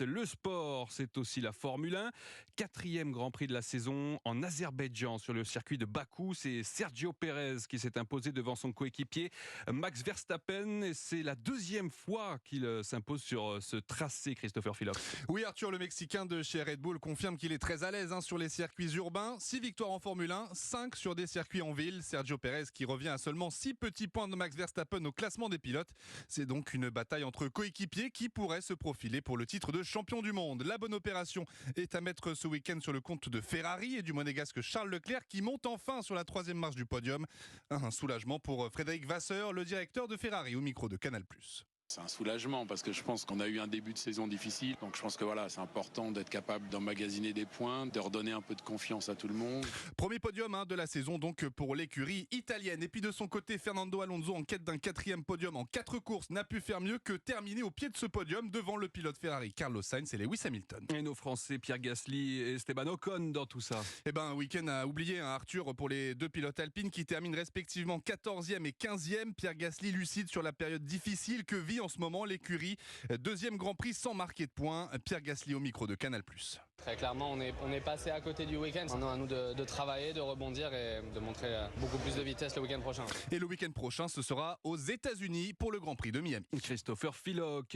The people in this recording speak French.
Le sport, c'est aussi la Formule 1. Quatrième Grand Prix de la saison en Azerbaïdjan sur le circuit de Bakou. C'est Sergio Pérez qui s'est imposé devant son coéquipier Max Verstappen. Et c'est la deuxième fois qu'il s'impose sur ce tracé, Christopher Phillops. Oui, Arthur, le Mexicain de chez Red Bull confirme qu'il est très à l'aise sur les circuits urbains. 6 victoires en Formule 1, 5 sur des circuits en ville. Sergio Pérez qui revient à seulement 6 petits points de Max Verstappen au classement des pilotes. C'est donc une bataille entre coéquipiers qui pourrait se profiler pour le titre de champion du monde. La bonne opération est à mettre ce week-end sur le compte de Ferrari et du monégasque Charles Leclerc qui monte enfin sur la 3e marche du podium. Un soulagement pour Frédéric Vasseur, le directeur de Ferrari, au micro de Canal+. C'est un soulagement parce que je pense qu'on a eu un début de saison difficile. Donc je pense que voilà, c'est important d'être capable d'emmagasiner des points, de redonner un peu de confiance à tout le monde. Premier podium de la saison donc pour l'écurie italienne. Et puis de son côté, Fernando Alonso, en quête d'un 4e podium en 4 courses, n'a pu faire mieux que terminer au pied de ce podium devant le pilote Ferrari Carlos Sainz et Lewis Hamilton. Et nos Français Pierre Gasly et Esteban Ocon dans tout ça. Eh ben, un week-end à oublier, Arthur, pour les deux pilotes alpines qui terminent respectivement 14e et 15e. Pierre Gasly lucide sur la période difficile que vit en ce moment l'écurie. 2e Grand Prix sans marquer de points. Pierre Gasly au micro de Canal+. Très clairement, on est passé à côté du week-end. Maintenant, à nous de travailler, de rebondir et de montrer beaucoup plus de vitesse le week-end prochain. Et le week-end prochain, ce sera aux États-Unis pour le Grand Prix de Miami. Christopher Phillops.